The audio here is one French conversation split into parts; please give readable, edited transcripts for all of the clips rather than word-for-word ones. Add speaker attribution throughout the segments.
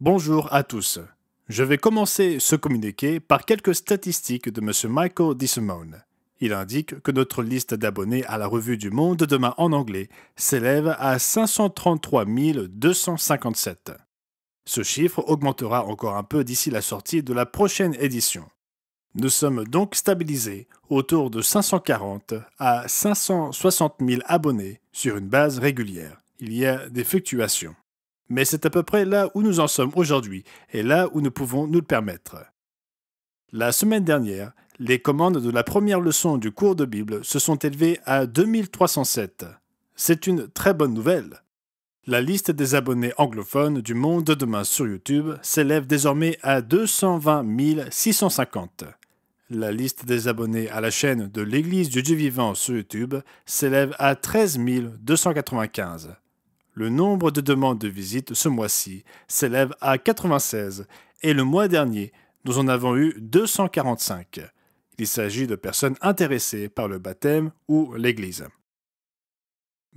Speaker 1: Bonjour à tous. Je vais commencer ce communiqué par quelques statistiques de M. Michael DeSimone. Il indique que notre liste d'abonnés à la Revue du Monde demain en anglais s'élève à 533 257. Ce chiffre augmentera encore un peu d'ici la sortie de la prochaine édition. Nous sommes donc stabilisés autour de 540 à 560 000 abonnés sur une base régulière. Il y a des fluctuations. Mais c'est à peu près là où nous en sommes aujourd'hui et là où nous pouvons nous le permettre. La semaine dernière, les commandes de la première leçon du cours de Bible se sont élevées à 2307. C'est une très bonne nouvelle. La liste des abonnés anglophones du Monde de demain sur YouTube s'élève désormais à 220 650. La liste des abonnés à la chaîne de l'Église du Dieu vivant sur YouTube s'élève à 13 295. Le nombre de demandes de visite ce mois-ci s'élève à 96 et le mois dernier, nous en avons eu 245. Il s'agit de personnes intéressées par le baptême ou l'Église.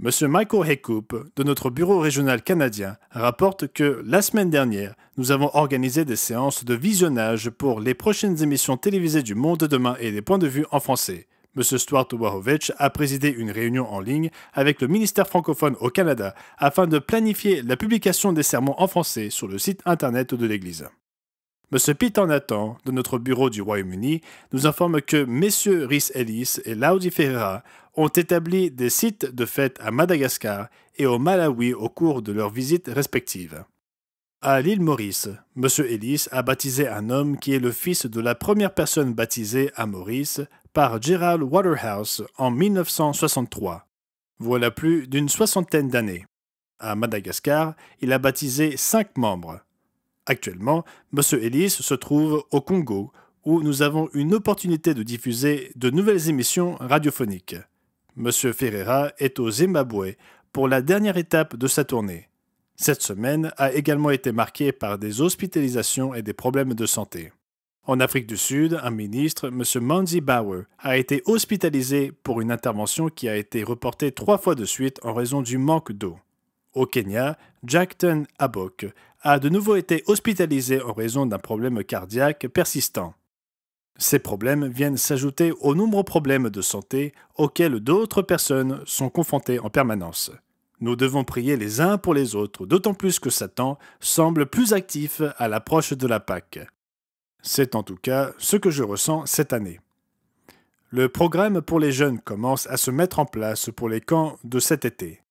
Speaker 1: M. Michael Haycoop, de notre bureau régional canadien, rapporte que la semaine dernière, nous avons organisé des séances de visionnage pour les prochaines émissions télévisées du Monde de demain et des points de vue en français. M. Stuart Wachowicz a présidé une réunion en ligne avec le ministère francophone au Canada afin de planifier la publication des sermons en français sur le site Internet de l'Église. M. Peter Nathan, de notre bureau du Royaume-Uni, nous informe que MM. Rhys Ellis et Laudi Ferreira ont établi des sites de fête à Madagascar et au Malawi au cours de leurs visites respectives. À l'île Maurice, M. Ellis a baptisé un homme qui est le fils de la première personne baptisée à Maurice par Gerald Waterhouse en 1963. Voilà plus d'une soixantaine d'années. À Madagascar, il a baptisé 5 membres. Actuellement, M. Ellis se trouve au Congo, où nous avons une opportunité de diffuser de nouvelles émissions radiophoniques. M. Ferreira est au Zimbabwe pour la dernière étape de sa tournée. Cette semaine a également été marquée par des hospitalisations et des problèmes de santé. En Afrique du Sud, un ministre, M. Manzi Bauer, a été hospitalisé pour une intervention qui a été reportée 3 fois de suite en raison du manque d'eau. Au Kenya, Jackton Abok a de nouveau été hospitalisé en raison d'un problème cardiaque persistant. Ces problèmes viennent s'ajouter aux nombreux problèmes de santé auxquels d'autres personnes sont confrontées en permanence. Nous devons prier les uns pour les autres, d'autant plus que Satan semble plus actif à l'approche de la Pâque. C'est en tout cas ce que je ressens cette année. Le programme pour les jeunes commence à se mettre en place pour les camps de cet été.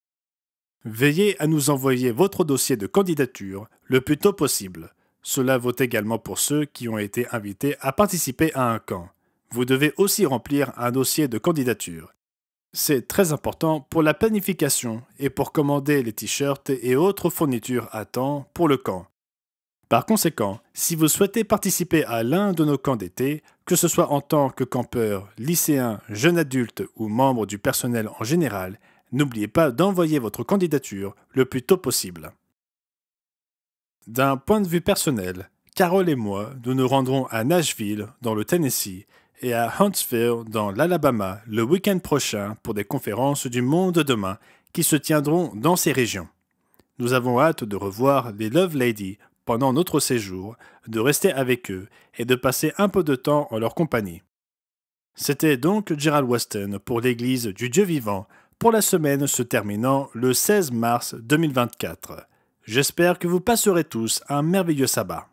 Speaker 1: Veillez à nous envoyer votre dossier de candidature le plus tôt possible. Cela vaut également pour ceux qui ont été invités à participer à un camp. Vous devez aussi remplir un dossier de candidature. C'est très important pour la planification et pour commander les t-shirts et autres fournitures à temps pour le camp. Par conséquent, si vous souhaitez participer à l'un de nos camps d'été, que ce soit en tant que campeur, lycéen, jeune adulte ou membre du personnel en général, n'oubliez pas d'envoyer votre candidature le plus tôt possible. D'un point de vue personnel, Carole et moi, nous nous rendrons à Nashville, dans le Tennessee, et à Huntsville, dans l'Alabama, le week-end prochain pour des conférences du Monde de demain qui se tiendront dans ces régions. Nous avons hâte de revoir les Love Ladies pendant notre séjour, de rester avec eux et de passer un peu de temps en leur compagnie. C'était donc Gerald Weston pour l'Église du Dieu vivant pour la semaine se terminant le 16 mars 2024. J'espère que vous passerez tous un merveilleux sabbat.